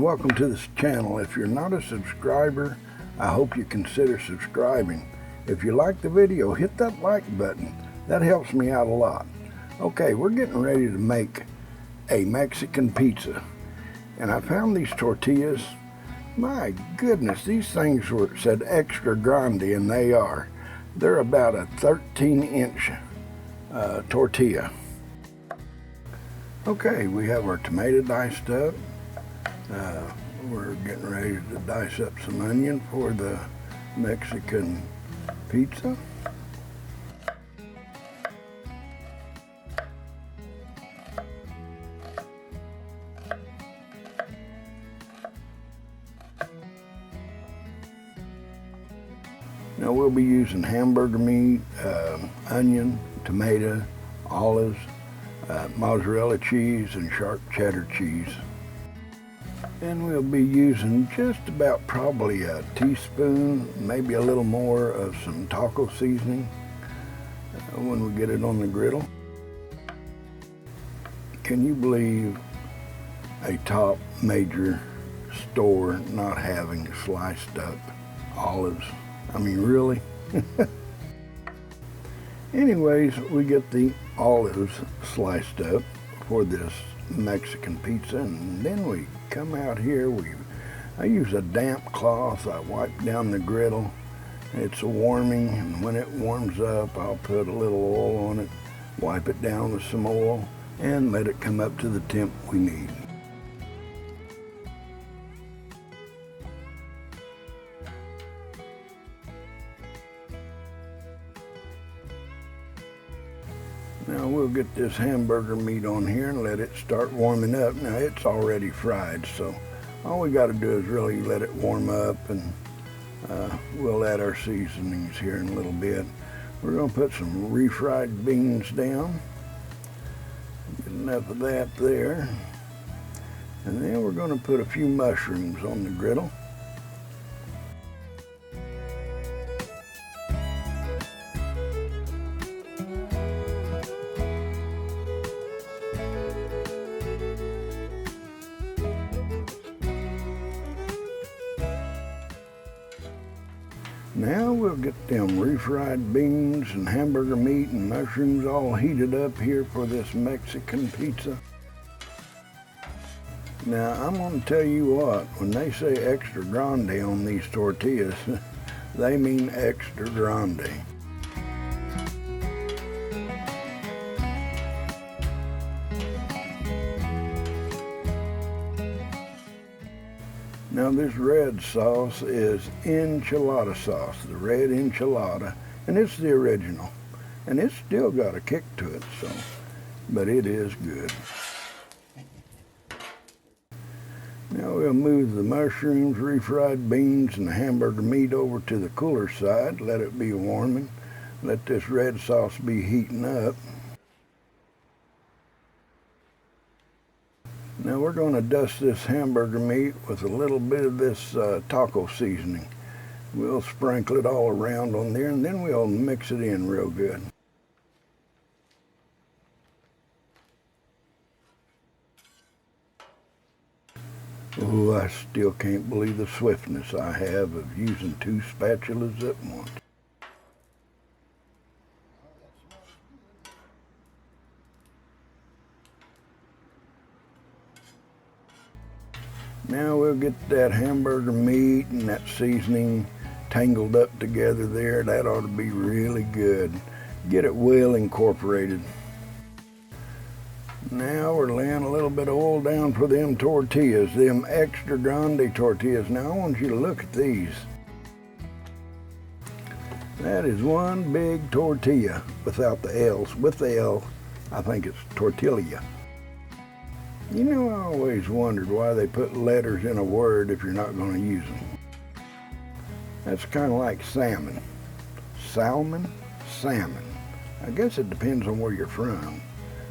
and welcome to this channel. If you're not a subscriber, I hope you consider subscribing. If you like the video, hit that like button. That helps me out a lot. Okay, we're getting ready to make a Mexican pizza. And I found these tortillas. My goodness, these things said extra grande, and they are. They're about a 13-inch tortilla. Okay, we have our tomato diced up. We're getting ready to dice up some onion for the Mexican pizza. Now we'll be using hamburger meat, onion, tomato, olives, mozzarella cheese, and sharp cheddar cheese. And we'll be using just about probably a teaspoon, maybe a little more of some taco seasoning when we get it on the griddle. Can you believe a top major store not having sliced up olives? I mean, really? Anyways, we get the olives sliced up for this Mexican pizza, and then we come out here. I use a damp cloth. I wipe down the griddle. It's warming, and when it warms up, I'll put a little oil on it, wipe it down with some oil, and let it come up to the temp we need. Now we'll get this hamburger meat on here and let it start warming up. Now it's already fried, so all we got to do is really let it warm up, and we'll add our seasonings here in a little bit. We're going to put some refried beans down. Get enough of that there. And then we're going to put a few mushrooms on the griddle. Now we'll get them refried beans and hamburger meat and mushrooms all heated up here for this Mexican pizza. Now I'm going to tell you what, when they say extra grande on these tortillas, they mean extra grande. Now this red sauce is enchilada sauce, the red enchilada, and it's the original. And it's still got a kick to it, so, but it is good. Now we'll move the mushrooms, refried beans, and the hamburger meat over to the cooler side, let it be warming, let this red sauce be heating up. Now we're going to dust this hamburger meat with a little bit of this taco seasoning. We'll sprinkle it all around on there, and then we'll mix it in real good. Oh, I still can't believe the swiftness I have of using 2 spatulas at once. Now we'll get that hamburger meat and that seasoning tangled up together there. That ought to be really good. Get it well incorporated. Now we're laying a little bit of oil down for them tortillas, them extra grande tortillas. Now I want you to look at these. That is one big tortilla without the L's. With the L, I think it's tortilla. You know, I always wondered why they put letters in a word if you're not going to use them. That's kind of like salmon. Salmon, salmon. I guess it depends on where you're from.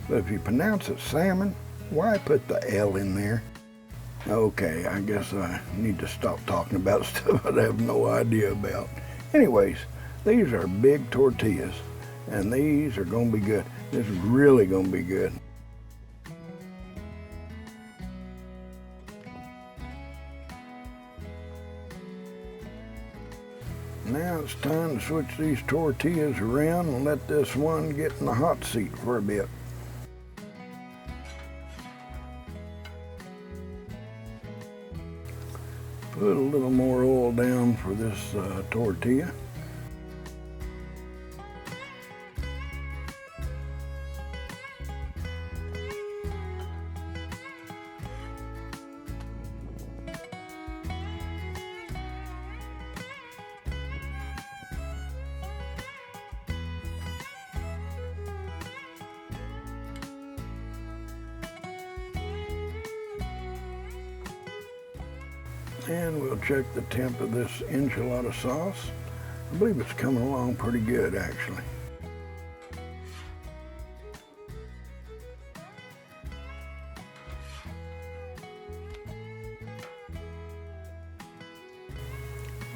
But if you pronounce it salmon, why put the L in there? Okay, I guess I need to stop talking about stuff I have no idea about. Anyways, these are big tortillas, and these are going to be good. This is really going to be good. Now it's time to switch these tortillas around and let this one get in the hot seat for a bit. Put a little more oil down for this tortilla. And we'll check the temp of this enchilada sauce. I believe it's coming along pretty good, actually.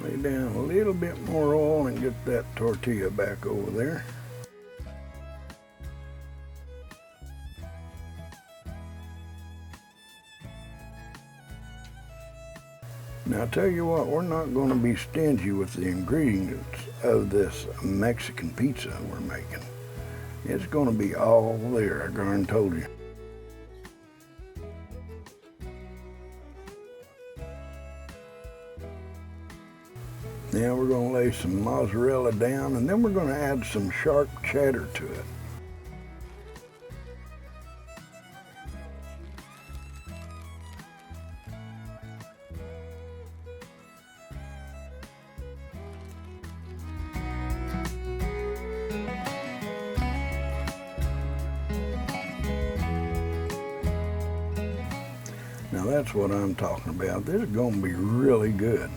Lay down a little bit more oil and get that tortilla back over there. Now, I tell you what, we're not going to be stingy with the ingredients of this Mexican pizza we're making. It's going to be all there, I darn told you. Now we're going to lay some mozzarella down, and then we're going to add some sharp cheddar to it. Now that's what I'm talking about. This is going to be really good.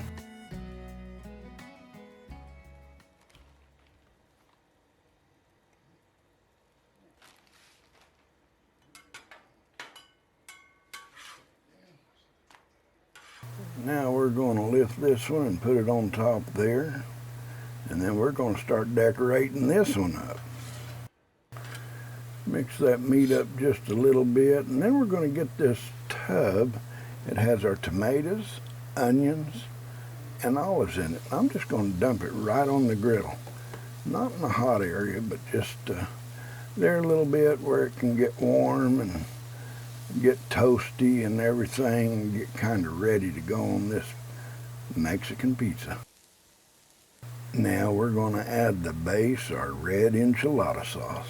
Now we're going to lift this one and put it on top there. And then we're going to start decorating this one up. Mix that meat up just a little bit, and then we're going to get this tub. It has our tomatoes, onions, and olives in it. I'm just going to dump it right on the griddle. Not in the hot area, but just there a little bit where it can get warm and get toasty and everything, and get kind of ready to go on this Mexican pizza. Now we're going to add the base, our red enchilada sauce.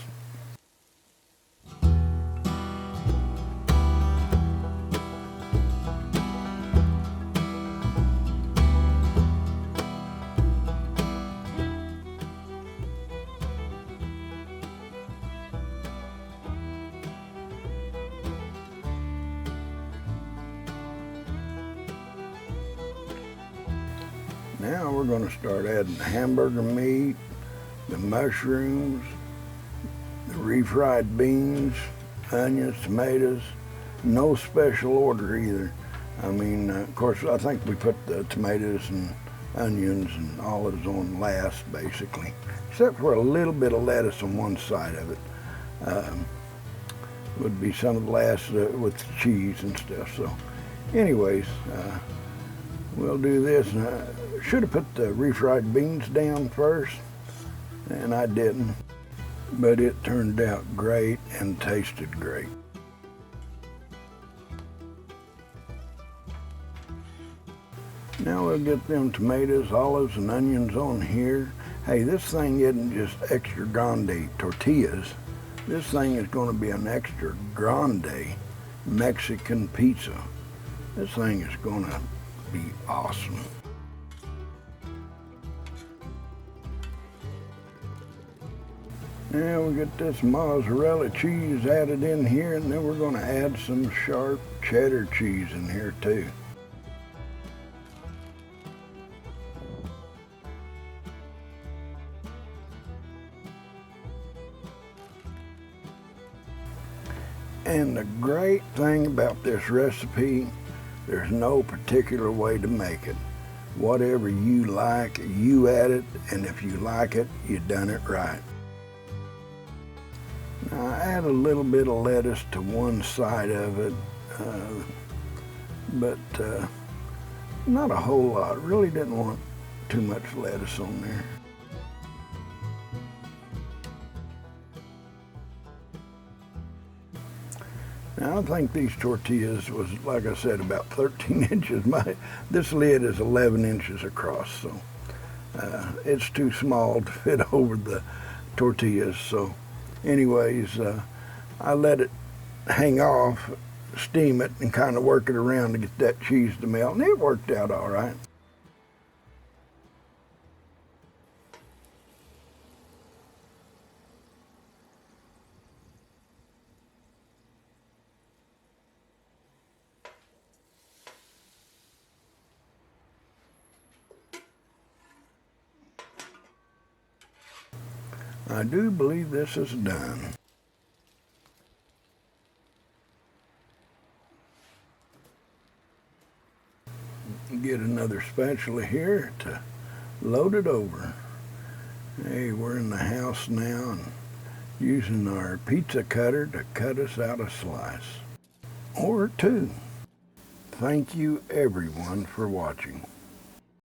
Now we're going to start adding the hamburger meat, the mushrooms, the refried beans, onions, tomatoes. No special order either. I mean, of course, I think we put the tomatoes and onions and olives on last, basically, except for a little bit of lettuce on one side of it. Would be some of the last with the cheese and stuff. So, anyways, we'll do this. And I should have put the refried beans down first, and I didn't, but it turned out great and tasted great. Now we'll get them tomatoes, olives, and onions on here. Hey, this thing isn't just extra grande tortillas. This thing is going to be an extra grande Mexican pizza. This thing is going to be awesome. Now we get this mozzarella cheese added in here, and then we're going to add some sharp cheddar cheese in here too. And the great thing about this recipe, there's no particular way to make it. Whatever you like, you add it, and if you like it, you done it right. Now I add a little bit of lettuce to one side of it, but not a whole lot. Really didn't want too much lettuce on there. Now I think these tortillas was, like I said, about 13 inches. This lid is 11 inches across, so it's too small to fit over the tortillas. So anyways, I let it hang off, steam it, and kind of work it around to get that cheese to melt, and it worked out all right. I do believe this is done. Get another spatula here to load it over. Hey, we're in the house now and using our pizza cutter to cut us out a slice or two. Thank you everyone for watching.